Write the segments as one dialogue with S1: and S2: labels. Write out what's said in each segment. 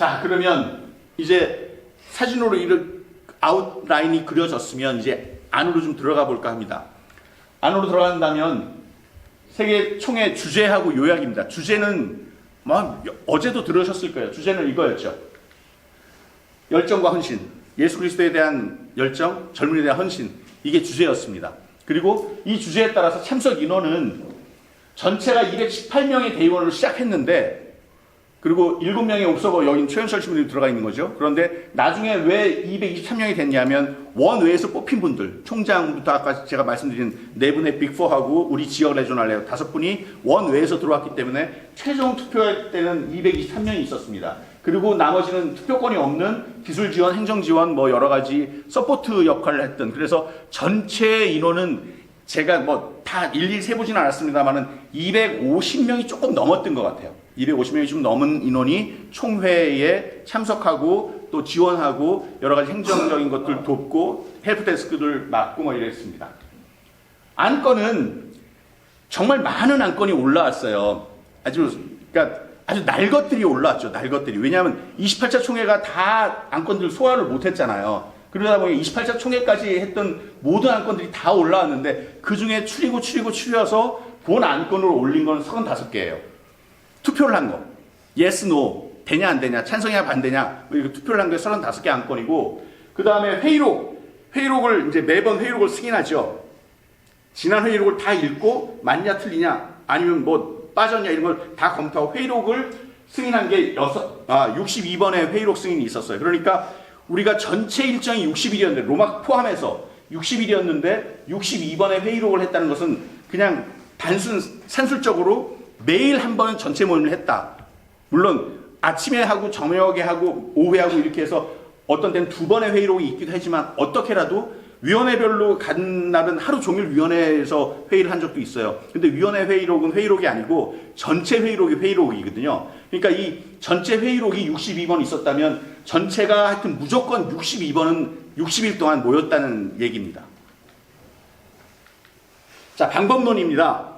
S1: 자, 그러면 이제 사진으로 아웃라인이 그려졌으면 이제 안으로 좀 들어가 볼까 합니다. 안으로 들어간다면 세계 총회 주제하고 요약입니다. 주제는 어제도 들으셨을 거예요. 주제는 이거였죠. 열정과 헌신, 예수 그리스도에 대한 열정, 젊은이에 대한 헌신, 이게 주제였습니다. 그리고 이 주제에 따라서 참석 인원은 전체가 218명의 대의원으로 시작했는데, 그리고 7명의 옵서버, 여긴 최현철 신부님이 들어가 있는 거죠. 그런데 나중에 왜 223명이 됐냐면 원외에서 뽑힌 분들, 총장부터 아까 제가 말씀드린 4분의 빅4하고 우리 지역 레조널레어 5분이 원외에서 들어왔기 때문에 최종 투표할 때는 223명이 있었습니다. 그리고 나머지는 투표권이 없는 기술 지원, 행정 지원, 뭐 여러 가지 서포트 역할을 했던, 그래서 전체 인원은 제가 다 일일이 세보지는 않았습니다만은 250명이 조금 넘었던 것 같아요. 250명이 좀 넘은 인원이 총회에 참석하고 또 지원하고 여러 가지 행정적인 것들 돕고 헬프데스크들 맡고 뭐 이랬습니다. 안건은 정말 많은 안건이 올라왔어요. 그러니까 아주 날 것들이 올라왔죠. 날 것들이. 왜냐하면 28차 총회가 다 안건들 소화를 못했잖아요. 그러다 보니 28차 총회까지 했던 모든 안건들이 다 올라왔는데 그 중에 추려서 본 안건으로 올린 건 35개예요. 투표를 한 거. yes, no. 되냐 안 되냐. 찬성이냐 반대냐. 이렇게 투표를 한 게 35개 안건이고, 그 다음에 회의록을 이제 매번 회의록을 승인하죠. 지난 회의록을 다 읽고 맞냐 틀리냐 아니면 뭐 빠졌냐 이런 걸 다 검토하고 회의록을 승인한 게 62번의 회의록 승인이 있었어요. 그러니까 우리가 전체 일정이 60일이었는데 로마 포함해서 60일이었는데 62번의 회의록을 했다는 것은 그냥 단순 산술적으로 매일 한 번은 전체 모임을 했다. 물론 아침에 하고 저녁에 하고 오후에 하고 이렇게 해서 어떤 때는 2번의 회의록이 있기도 하지만 어떻게라도 위원회별로 간 날은 하루 종일 위원회에서 회의를 한 적도 있어요. 근데 위원회 회의록은 회의록이 아니고 전체 회의록이 회의록이거든요. 그러니까 이 전체 회의록이 62번 있었다면 전체가 하여튼 무조건 62번은 60일 동안 모였다는 얘기입니다. 자, 방법론입니다.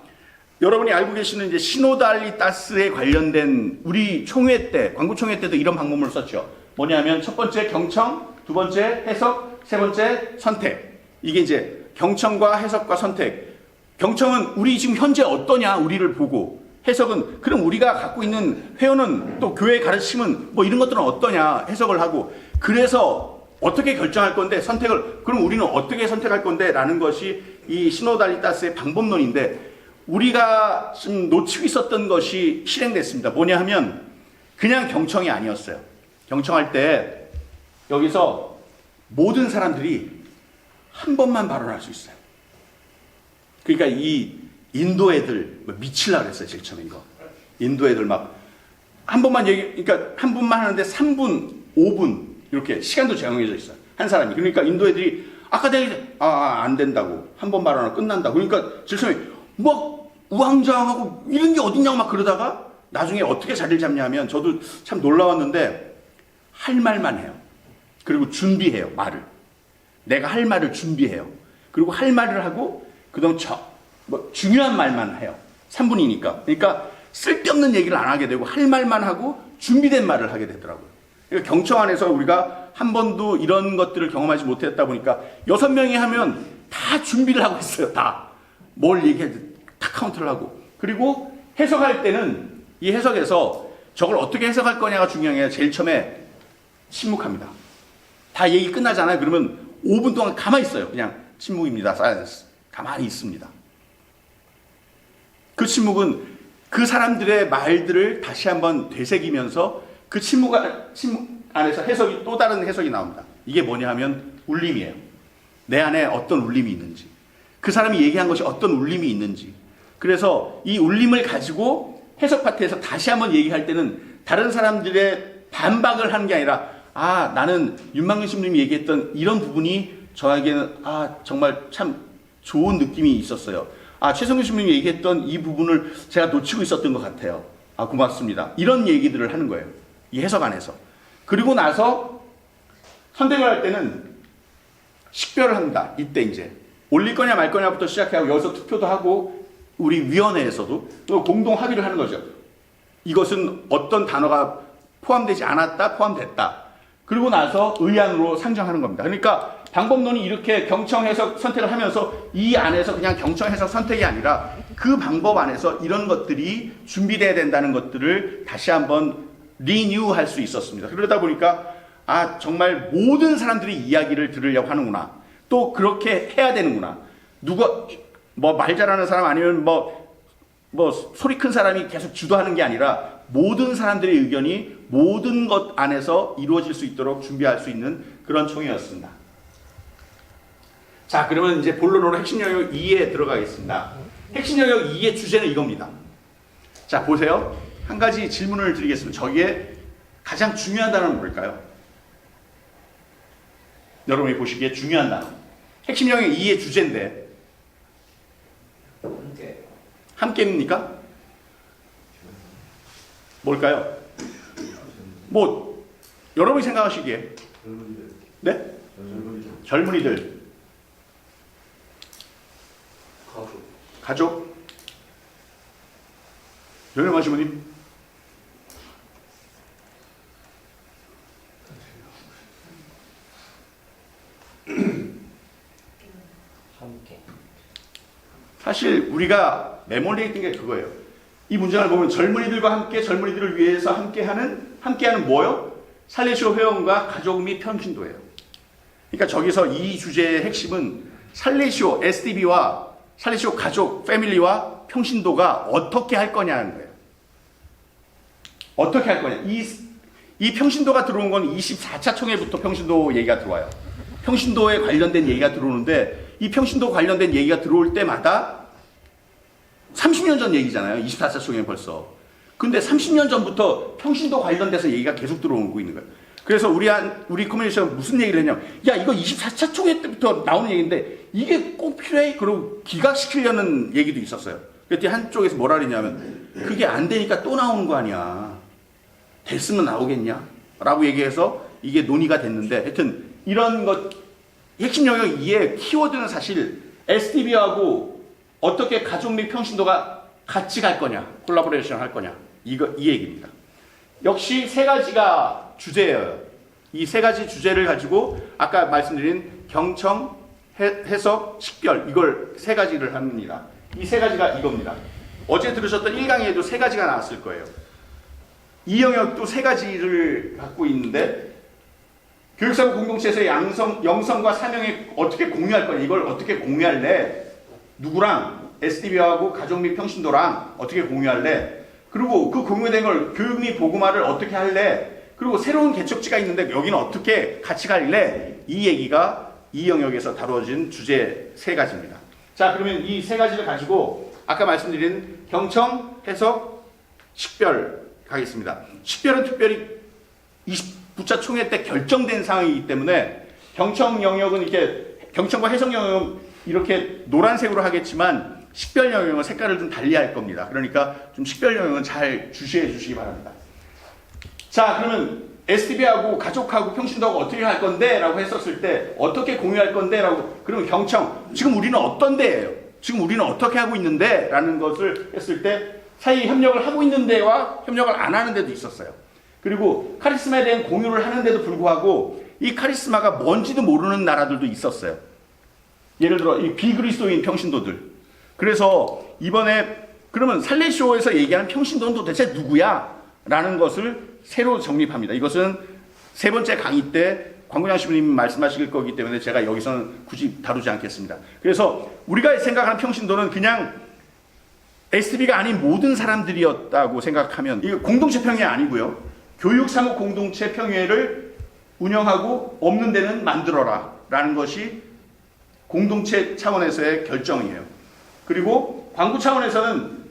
S1: 여러분이 알고 계시는 이제 시노달리타스에 관련된 우리 총회 때, 광고총회 때도 이런 방법을 썼죠. 뭐냐면 첫 번째 경청, 두 번째 해석, 세 번째 선택. 이게 이제 경청과 해석과 선택. 경청은 우리 지금 현재 어떠냐, 우리를 보고. 해석은 그럼 우리가 갖고 있는 회원은 또 교회 가르침은 뭐 이런 것들은 어떠냐 해석을 하고, 그래서 어떻게 결정할 건데, 선택을 그럼 우리는 어떻게 선택할 건데 라는 것이 이 시노달리타스의 방법론인데, 우리가 좀 놓치고 있었던 것이 실행됐습니다. 뭐냐 하면 그냥 경청이 아니었어요. 경청할 때 여기서 모든 사람들이 한 번만 발언할 수 있어요. 그러니까 이 인도 애들 미치려고 그랬어요. 제일 처음에 이거 인도 애들 막 한 번만 그러니까 한 분만 하는데 3분, 5분 이렇게 시간도 정해져 있어요. 한 사람이. 그러니까 인도 애들이 아까 내가 안 된다고, 한 번 발언하면 끝난다고. 그러니까 제일 처음에 막 우왕좌왕하고 이런 게 어딨냐고 막 그러다가 나중에 어떻게 자리를 잡냐 하면 저도 참 놀라웠는데 할 말만 해요. 그리고 준비해요. 말을. 내가 할 말을 준비해요. 그리고 할 말을 하고 그다음 중요한 말만 해요. 3분이니까. 그러니까 쓸데없는 얘기를 안 하게 되고 할 말만 하고 준비된 말을 하게 되더라고요. 그러니까 경청 안에서 우리가 한 번도 이런 것들을 경험하지 못했다 보니까 6명이 하면 다 준비를 하고 있어요. 다. 뭘 얘기해도 다 카운트를 하고. 그리고 해석할 때는 이 해석에서 저걸 어떻게 해석할 거냐가 중요한 게 아니라 제일 처음에 침묵합니다. 다 얘기 끝나잖아요. 그러면 5분 동안 가만히 있어요. 그냥 침묵입니다. 사이언스. 가만히 있습니다. 그 침묵은 그 사람들의 말들을 다시 한번 되새기면서 그 침묵 안에서 해석이, 또 다른 해석이 나옵니다. 이게 뭐냐 하면 울림이에요. 내 안에 어떤 울림이 있는지, 그 사람이 얘기한 것이 어떤 울림이 있는지. 그래서 이 울림을 가지고 해석 파트에서 다시 한번 얘기할 때는 다른 사람들의 반박을 하는 게 아니라, 나는 윤망근 신부님이 얘기했던 이런 부분이 저에게는 정말 참 좋은 느낌이 있었어요. 최성규 신부님이 얘기했던 이 부분을 제가 놓치고 있었던 것 같아요. 고맙습니다. 이런 얘기들을 하는 거예요. 이 해석 안에서. 그리고 나서 선택을 할 때는 식별을 합니다. 이때 이제 올릴 거냐 말 거냐부터 시작하고 여기서 투표도 하고 우리 위원회에서도 또 공동 합의를 하는 거죠. 이것은 어떤 단어가 포함되지 않았다, 포함됐다. 그리고 나서 의안으로 상정하는 겁니다. 그러니까 방법론이 이렇게 경청 해석 선택을 하면서 이 안에서 그냥 경청 해석 선택이 아니라 그 방법 안에서 이런 것들이 준비돼야 된다는 것들을 다시 한번 리뉴할 수 있었습니다. 그러다 보니까 아, 정말 모든 사람들이 이야기를 들으려고 하는구나. 또 그렇게 해야 되는구나. 누가 뭐 말 잘하는 사람 아니면 뭐 소리 큰 사람이 계속 주도하는 게 아니라 모든 사람들의 의견이 모든 것 안에서 이루어질 수 있도록 준비할 수 있는 그런 총회였습니다. 자, 그러면 이제 본론으로 핵심 영역 2에 들어가겠습니다. 핵심 영역 2의 주제는 이겁니다. 자, 보세요. 한 가지 질문을 드리겠습니다. 저기에 가장 중요한 단어는 뭘까요? 여러분이 보시기에 중요한 단어. 핵심 영역 2의 주제인데 함께입니까? 뭘까요? 뭐 여러분이 생각하시기에 네? 젊은이들 가족 연영하 시모님 사실 우리가 메모리에 있는 게 그거예요. 이 문장을 보면 젊은이들과 함께 젊은이들을 위해서 함께하는 뭐요? 살레시오 회원과 가족 및 평신도예요. 그러니까 저기서 이 주제의 핵심은 살레시오 SDB와 살레시오 가족 패밀리와 평신도가 어떻게 할 거냐는 거예요. 어떻게 할 거냐. 이 평신도가 들어온 건 24차 총회부터 평신도 얘기가 들어와요. 평신도에 관련된 얘기가 들어오는데 이 평신도 관련된 얘기가 들어올 때마다 30년 전 얘기잖아요. 24차 총회 벌써. 근데 30년 전부터 평신도 관련돼서 얘기가 계속 들어오고 있는 거예요. 그래서 우리 커뮤니티에서 무슨 얘기를 했냐면 야 이거 24차 총회 때부터 나오는 얘기인데 이게 꼭 필요해? 그러고 기각시키려는 얘기도 있었어요. 그때 한쪽에서 뭐라 그랬냐면 그게 안 되니까 또 나오는 거 아니야. 됐으면 나오겠냐? 라고 얘기해서 이게 논의가 됐는데 하여튼 이런 것 핵심 영역 2의 키워드는 사실 SDB하고 어떻게 가족 및 평신도가 같이 갈 거냐, 콜라보레이션 이 거냐, 이 얘기입니다. 역시 세 가지가 주제예요. 이 세 가지 주제를 가지고 아까 말씀드린 경청, 해석, 식별 이걸 세 가지를 합니다. 이 세 가지가 이겁니다. 어제 들으셨던 1강에도 세 가지가 나왔을 거예요. 이 영역도 세 가지를 갖고 있는데 교육사고 공동체에서의 영성과 사명에 어떻게 공유할 거냐, 이걸 어떻게 공유할래? 누구랑? SDB하고 가족 및 평신도랑 어떻게 공유할래? 그리고 그 공유된 걸 교육 및 복음화를 어떻게 할래? 그리고 새로운 개척지가 있는데 여기는 어떻게 같이 갈래? 이 얘기가 이 영역에서 다루어진 주제 세 가지입니다. 자, 그러면 이 세 가지를 가지고 아까 말씀드린 경청, 해석, 식별 가겠습니다. 식별은 특별히 29차 총회 때 결정된 상황이기 때문에 경청 영역은 이렇게 경청과 해석 영역은 이렇게 노란색으로 하겠지만 식별 영역은 색깔을 좀 달리 할 겁니다. 그러니까 좀 식별 영역은 잘 주시해 주시기 바랍니다. 자, 그러면 SDB하고 가족하고 평신도하고 어떻게 할 건데? 라고 했었을 때 어떻게 공유할 건데? 라고 그러면 경청, 지금 우리는 어떤 데예요? 지금 우리는 어떻게 하고 있는데? 라는 것을 했을 때 사이 협력을 하고 있는 데와 협력을 안 하는 데도 있었어요. 그리고 카리스마에 대한 공유를 하는데도 불구하고 이 카리스마가 뭔지도 모르는 나라들도 있었어요. 예를 들어 이 비그리스도인 평신도들. 그래서 이번에 그러면 살레시오에서 얘기하는 평신도는 도대체 누구야? 라는 것을 새로 정립합니다. 이것은 세 번째 강의 때 광구장 신부님이 말씀하실 거기 때문에 제가 여기서는 굳이 다루지 않겠습니다. 그래서 우리가 생각하는 평신도는 그냥 SDB가 아닌 모든 사람들이었다고 생각하면 이거 공동체 평회 아니고요. 교육사무 공동체 평회를 운영하고 없는 데는 만들어라 라는 것이 공동체 차원에서의 결정이에요. 그리고 광구 차원에서는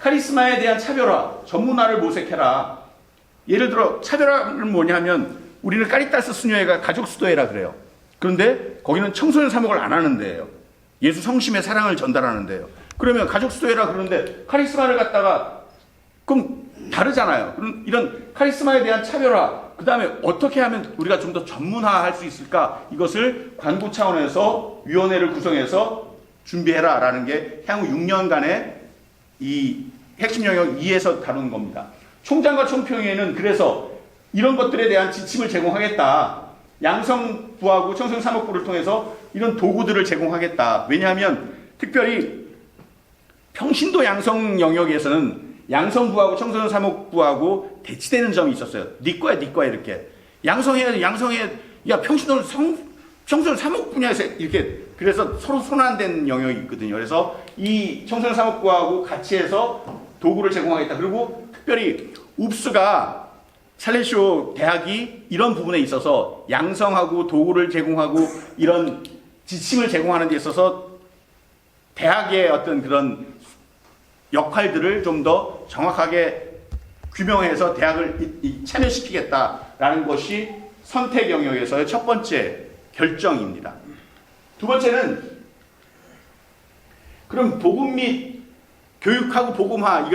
S1: 카리스마에 대한 차별화, 전문화를 모색해라. 예를 들어 차별화는 뭐냐면 우리는 까리타스 수녀회가 가족 수도회라 그래요. 그런데 거기는 청소년 사목을 안 하는 데예요. 예수 성심의 사랑을 전달하는 데예요. 그러면 가족 수도회라 그러는데 카리스마를 갖다가 그럼 다르잖아요. 그럼 이런 카리스마에 대한 차별화, 그 다음에 어떻게 하면 우리가 좀 더 전문화할 수 있을까? 이것을 관구 차원에서 위원회를 구성해서 준비해라 라는 게 향후 6년간의 이 핵심 영역 2에서 다루는 겁니다. 총장과 총평회는 그래서 이런 것들에 대한 지침을 제공하겠다. 양성부하고 청소년 사목부를 통해서 이런 도구들을 제공하겠다. 왜냐하면 특별히 평신도 양성 영역에서는 양성부하고 청소년 사목부하고 대치되는 점이 있었어요. 네 거야 이렇게. 양성해. 야, 청소년 사목 분야에서 이렇게 그래서 서로 손안된 영역이 있거든요. 그래서 이 청소년 사목부하고 같이 해서 도구를 제공하겠다. 그리고 특별히 웁스가 살레시오 대학이 이런 부분에 있어서 양성하고 도구를 제공하고 이런 지침을 제공하는 데 있어서 대학의 어떤 그런 역할들을 좀 더 정확하게 규명해서 대학을 참여시키겠다라는 것이 선택 영역에서의 첫 번째 결정입니다. 두 번째는 그럼 복음 및 교육하고 복음화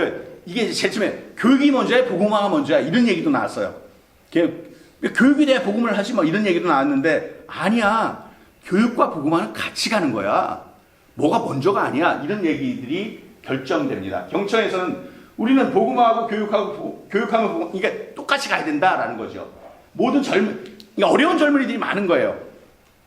S1: 이게 제일 처음에 교육이 먼저야 복음화가 먼저야 이런 얘기도 나왔어요. 교육에 대해 복음을 하지 뭐 이런 얘기도 나왔는데 아니야. 교육과 복음화는 같이 가는 거야. 뭐가 먼저가 아니야. 이런 얘기들이 결정됩니다. 경청에서는 우리는 복음화하고 교육하면 복음, 이게 똑같이 가야 된다라는 거죠. 모든 어려운 젊은이들이 많은 거예요.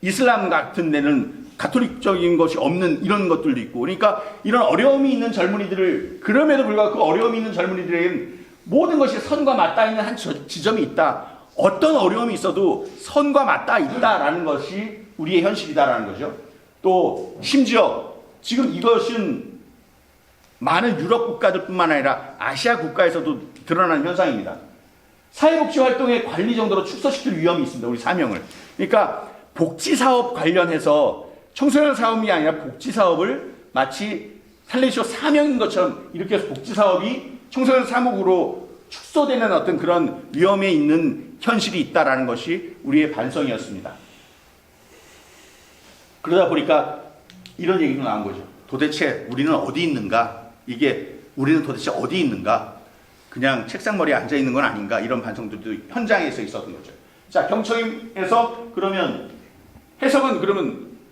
S1: 이슬람 같은 데는 가톨릭적인 것이 없는 이런 것들도 있고, 그러니까 이런 어려움이 있는 젊은이들을, 그럼에도 불구하고 그 어려움이 있는 젊은이들에게는 모든 것이 선과 맞닿아 있는 한 지점이 있다. 어떤 어려움이 있어도 선과 맞닿아 있다라는 것이 우리의 현실이다라는 거죠. 또 심지어 지금 이것은 많은 유럽 국가들뿐만 아니라 아시아 국가에서도 드러나는 현상입니다. 사회복지 활동의 관리 정도로 축소시킬 위험이 있습니다. 우리 사명을. 그러니까 복지사업 관련해서 청소년 사업이 아니라 복지사업을 마치 살레시오 사명인 것처럼 이렇게 해서 복지사업이 청소년 사목으로 축소되는 어떤 그런 위험에 있는 현실이 있다라는 것이 우리의 반성이었습니다. 그러다 보니까 이런 얘기도 나온 거죠. 도대체 우리는 어디 있는가? 우리는 도대체 어디 있는가? 그냥 책상머리에 앉아 있는 건 아닌가? 이런 반성들도 현장에서 있었던 거죠. 자, 경청에서 그러면 해석은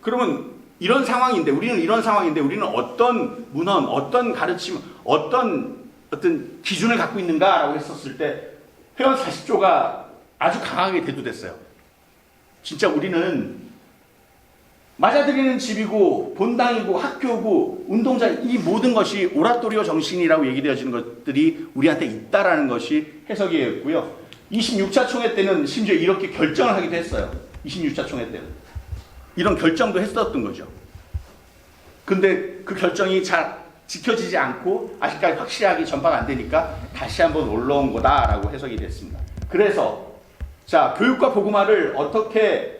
S1: 그러면 이런 상황인데 우리는 어떤 문헌, 어떤 가르침, 어떤 기준을 갖고 있는가라고 했었을 때 회원 40조가 아주 강하게 대두됐어요. 진짜 우리는 맞아들이는 집이고 본당이고 학교고 운동장, 이 모든 것이 오라토리오 정신이라고 얘기되어지는 것들이 우리한테 있다라는 것이 해석이었고요. 26차 총회 때는 심지어 이렇게 결정을 하기도 했어요. 26차 총회 때는 이런 결정도 했었던 거죠. 근데 그 결정이 잘 지켜지지 않고 아직까지 확실하게 전파가 안 되니까 다시 한번 올라온 거다라고 해석이 됐습니다. 그래서 자, 교육과 복음화를 어떻게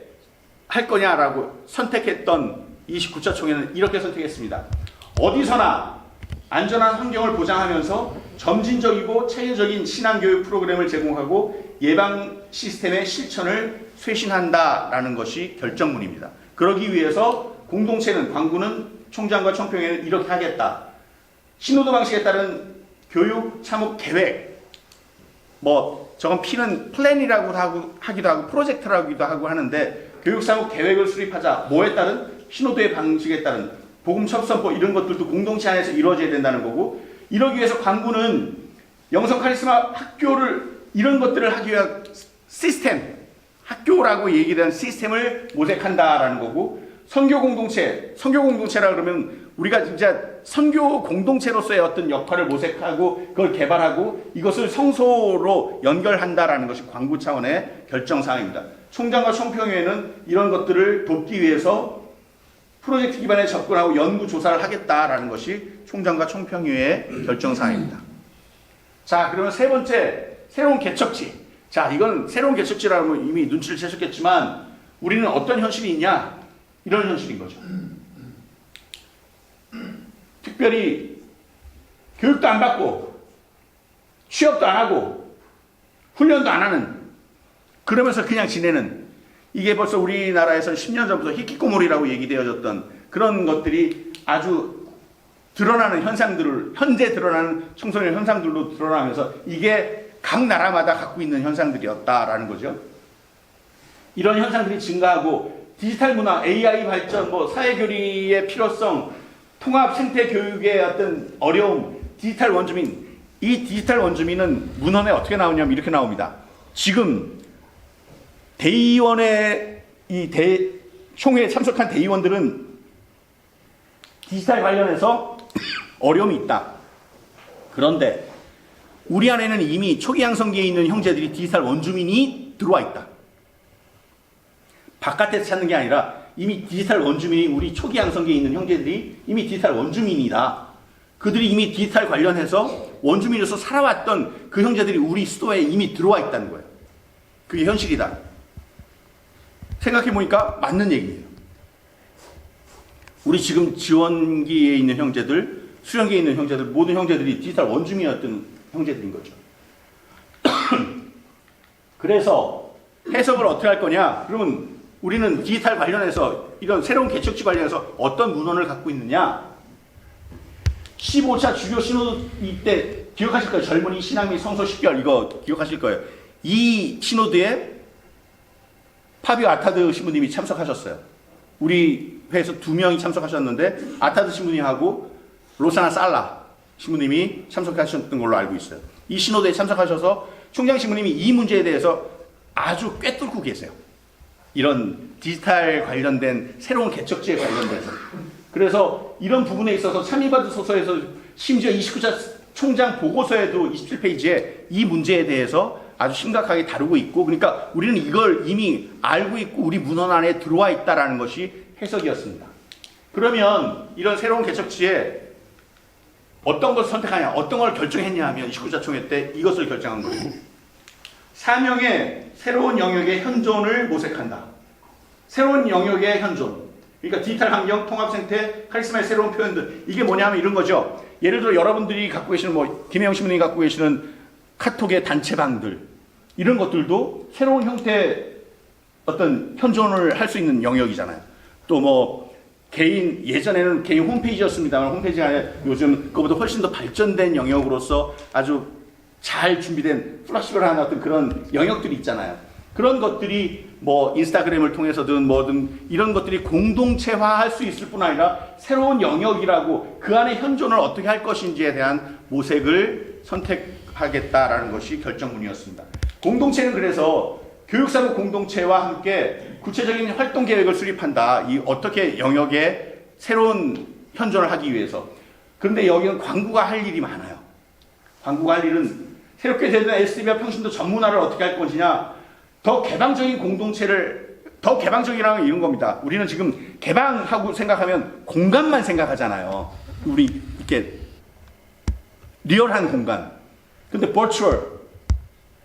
S1: 할 거냐라고 선택했던 29차 총회는 이렇게 선택했습니다. 어디서나 안전한 환경을 보장하면서 점진적이고 체계적인 신앙교육 프로그램을 제공하고 예방 시스템의 실천을 쇄신한다라는 것이 결정문입니다. 그러기 위해서 공동체는, 광구는, 총장과 총평회는 이렇게 하겠다. 신노도 방식에 따른 교육 참호 계획, 저건 P는 플랜이라고 하기도 하고 프로젝트라고도 하고 하는데, 교육사목 계획을 수립하자. 뭐에 따른? 신호도의 방식에 따른 복음 첩선포 이런 것들도 공동체 안에서 이루어져야 된다는 거고, 이러기 위해서 광구는 영성 카리스마 학교를 이런 것들을 하기 위한 시스템, 학교라고 얘기하는 시스템을 모색한다라는 거고, 선교 공동체라 그러면 우리가 진짜 선교 공동체로서의 어떤 역할을 모색하고 그걸 개발하고 이것을 성소로 연결한다라는 것이 광구 차원의 결정사항입니다. 총장과 총평회는 이런 것들을 돕기 위해서 프로젝트 기반에 접근하고 연구 조사를 하겠다라는 것이 총장과 총평회의 결정사항입니다. 자, 그러면 세 번째, 새로운 개척지. 자, 이건 새로운 개척지라면 이미 눈치를 채셨겠지만 우리는 어떤 현실이 있냐? 이런 현실인 거죠. 특별히 교육도 안 받고 취업도 안 하고 훈련도 안 하는, 그러면서 그냥 지내는, 이게 벌써 우리나라에서는 10년 전부터 히키코모리라고 얘기되어졌던 그런 것들이 아주 드러나는 현상들을, 현재 드러나는 청소년 현상들로 드러나면서 이게 각 나라마다 갖고 있는 현상들이었다라는 거죠. 이런 현상들이 증가하고 디지털 문화, AI 발전, 사회교리의 필요성, 통합 생태 교육의 어떤 어려움, 디지털 원주민, 이 디지털 원주민은 문헌에 어떻게 나오냐면 이렇게 나옵니다. 지금 대의원의 총회에 참석한 대의원들은 디지털 관련해서 어려움이 있다. 그런데 우리 안에는 이미 초기 양성기에 있는 형제들이 디지털 원주민이 들어와 있다. 바깥에서 찾는 게 아니라 이미 디지털 원주민이 우리 초기 양성기에 있는 형제들이 이미 디지털 원주민이다. 그들이 이미 디지털 관련해서 원주민으로서 살아왔던 그 형제들이 우리 수도에 이미 들어와 있다는 거예요. 그게 현실이다. 생각해보니까 맞는 얘기예요. 우리 지금 지원기에 있는 형제들, 수련기에 있는 형제들, 모든 형제들이 디지털 원주민이었던 형제들인 거죠. 그래서 해석을 어떻게 할 거냐? 그러면 우리는 디지털 관련해서 이런 새로운 개척지 관련해서 어떤 문헌을 갖고 있느냐? 15차 주교 신호도 이때 기억하실 거예요. 젊은이 신앙 및 성서 10개월 이거 기억하실 거예요. 이 신호드에 파비오 아타드 신부님이 참석하셨어요. 우리 회에서 2명이 참석하셨는데 아타드 신부님하고 로사나 살라 신부님이 참석하셨던 걸로 알고 있어요. 이 신호드에 참석하셔서 총장 신부님이 이 문제에 대해서 아주 꿰뚫고 계세요. 이런 디지털 관련된 새로운 개척지에 관련돼서. 그래서 이런 부분에 있어서 참의받으소서에서 심지어 29차 총장 보고서에도 27페이지에 이 문제에 대해서 아주 심각하게 다루고 있고, 그러니까 우리는 이걸 이미 알고 있고 우리 문헌 안에 들어와 있다라는 것이 해석이었습니다. 그러면 이런 새로운 개척지에 어떤 것을 선택하냐, 어떤 걸 결정했냐 하면 29차 총회 때 이것을 결정한 거예요. 사명의 새로운 영역의 현존을 모색한다. 새로운 영역의 현존. 그러니까 디지털 환경, 통합 생태, 카리스마의 새로운 표현들. 이게 뭐냐면 이런 거죠. 예를 들어 여러분들이 갖고 계시는 김혜영 신부님이 갖고 계시는 카톡의 단체방들, 이런 것들도 새로운 형태의 어떤 현존을 할 수 있는 영역이잖아요. 또 개인, 예전에는 개인 홈페이지였습니다만 홈페이지가 아니라 요즘 그거보다 훨씬 더 발전된 영역으로서 아주 잘 준비된 플래시를 하는 어떤 그런 영역들이 있잖아요. 그런 것들이 인스타그램을 통해서든 뭐든 이런 것들이 공동체화할 수 있을 뿐 아니라 새로운 영역이라고 그 안에 현존을 어떻게 할 것인지에 대한 모색을 선택하겠다라는 것이 결정문이었습니다. 공동체는 그래서 교육사무 공동체와 함께 구체적인 활동 계획을 수립한다. 이 어떻게 영역에 새로운 현존을 하기 위해서. 그런데 여기는 광구가 할 일이 많아요. 광구가 할 일은 새롭게 되는 SDB와 평신도 전문화를 어떻게 할 것이냐. 더 개방적인 공동체를, 더 개방적이라는 게 이런 겁니다. 우리는 지금 개방하고 생각하면 공간만 생각하잖아요. 우리 이렇게 리얼한 공간. 근데 버추얼,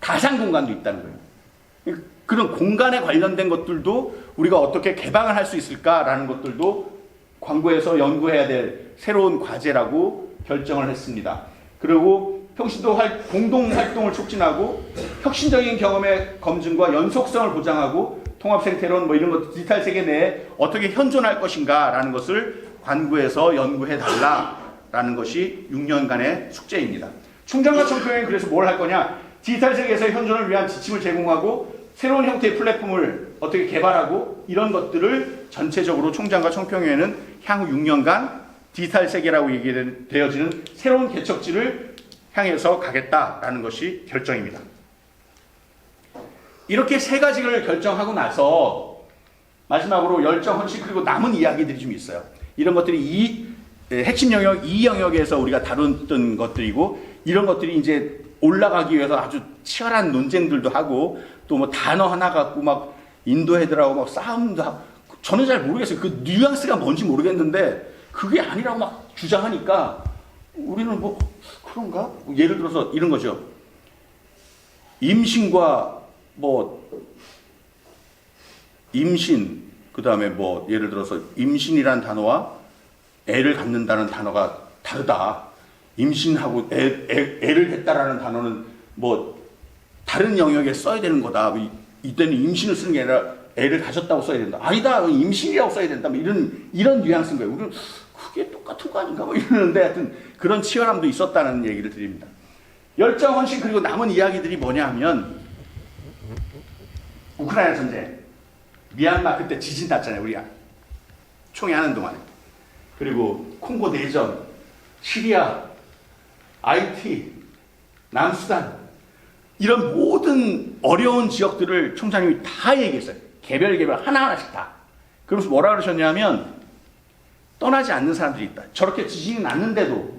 S1: 가상 공간도 있다는 거예요. 그런 공간에 관련된 것들도 우리가 어떻게 개방을 할 수 있을까라는 것들도 광고에서 연구해야 될 새로운 과제라고 결정을 했습니다. 그리고 평신도 공동활동을 촉진하고 혁신적인 경험의 검증과 연속성을 보장하고 통합생태론 이런 것 디지털 세계 내에 어떻게 현존할 것인가라는 것을 관구에서 연구해달라라는 것이 6년간의 숙제입니다. 총장과 청평회는 그래서 뭘 할 거냐? 디지털 세계에서 현존을 위한 지침을 제공하고 새로운 형태의 플랫폼을 어떻게 개발하고 이런 것들을 전체적으로 총장과 청평회는 향후 6년간 디지털 세계라고 얘기되어지는 새로운 개척지를 향해서 가겠다라는 것이 결정입니다. 이렇게 세 가지를 결정하고 나서 마지막으로 열정, 헌신 그리고 남은 이야기들이 좀 있어요. 이런 것들이 핵심 영역, 이 영역에서 우리가 다뤘던 것들이고 이런 것들이 이제 올라가기 위해서 아주 치열한 논쟁들도 하고 또 단어 하나 갖고 인도 애들하고 싸움도 하고 저는 잘 모르겠어요. 그 뉘앙스가 뭔지 모르겠는데 그게 아니라고 주장하니까 우리는 그런가? 예를 들어서 이런 거죠. 임신과 임신, 그 다음에 예를 들어서 임신이라는 단어와 애를 갖는다는 단어가 다르다. 임신하고 애를 갖다라는 단어는 다른 영역에 써야 되는 거다. 이때는 임신을 쓰는 게 아니라 애를 가졌다고 써야 된다. 아니다. 임신이라고 써야 된다. 이런 뉘앙스인 거예요. 우리는 그게 똑같은 거 아닌가? 이러는데 하여튼 그런 치열함도 있었다는 얘기를 드립니다. 열정, 헌신 그리고 남은 이야기들이 뭐냐 하면 우크라이나 전쟁, 미얀마 그때 지진 났잖아요. 우리가 총회하는 동안에. 그리고 콩고 내전, 시리아, IT 남수단 이런 모든 어려운 지역들을 총장님이 다 얘기했어요. 개별 하나하나씩 다. 그러면서 뭐라 그러셨냐면 떠나지 않는 사람들이 있다. 저렇게 지진이 났는데도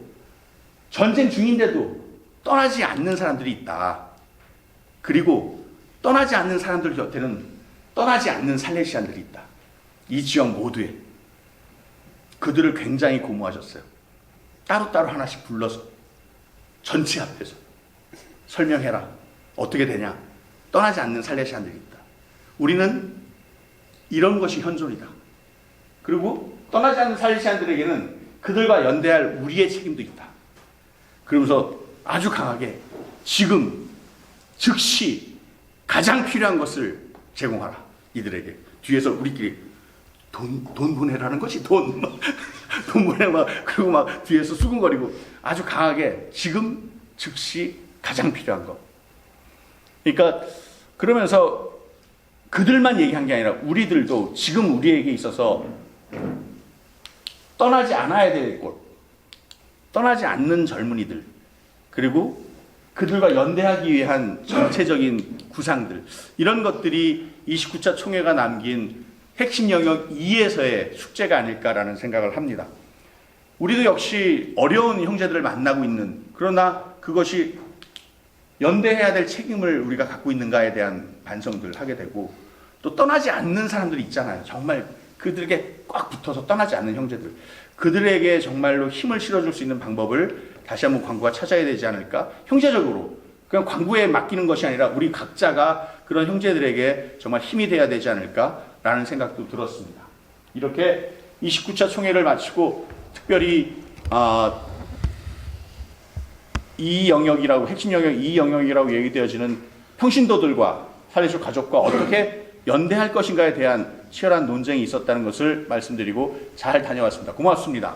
S1: 전쟁 중인데도 떠나지 않는 사람들이 있다. 그리고 떠나지 않는 사람들 곁에는 떠나지 않는 살레시안들이 있다. 이 지역 모두에 그들을 굉장히 고무하셨어요. 따로따로 하나씩 불러서 전체 앞에서 설명해라. 어떻게 되냐? 떠나지 않는 살레시안들이 있다. 우리는 이런 것이 현존이다. 그리고 떠나지 않는 살레시안들에게는 그들과 연대할 우리의 책임도 있다. 그러면서 아주 강하게 지금 즉시 가장 필요한 것을 제공하라. 이들에게. 뒤에서 우리끼리 돈 보내라는 것이 돈 보내 그리고 막 뒤에서 수근거리고 아주 강하게 지금 즉시 가장 필요한 것. 그러니까 그러면서 그들만 얘기한 게 아니라 우리들도 지금 우리에게 있어서 떠나지 않아야 될 곳, 떠나지 않는 젊은이들, 그리고 그들과 연대하기 위한 전체적인 구상들, 이런 것들이 29차 총회가 남긴 핵심 영역 2에서의 숙제가 아닐까라는 생각을 합니다. 우리도 역시 어려운 형제들을 만나고 있는, 그러나 그것이 연대해야 될 책임을 우리가 갖고 있는가에 대한 반성들을 하게 되고, 또 떠나지 않는 사람들이 있잖아요. 정말 그들에게 꽉 붙어서 떠나지 않는 형제들, 그들에게 정말로 힘을 실어줄 수 있는 방법을 다시 한번 광구가 찾아야 되지 않을까? 형제적으로 그냥 광구에 맡기는 것이 아니라 우리 각자가 그런 형제들에게 정말 힘이 돼야 되지 않을까라는 생각도 들었습니다. 이렇게 29차 총회를 마치고 특별히 이 영역이라고, 핵심 영역 이 영역이라고 얘기되어지는 평신도들과 살레시오 가족과 어떻게 연대할 것인가에 대한 치열한 논쟁이 있었다는 것을 말씀드리고 잘 다녀왔습니다. 고맙습니다.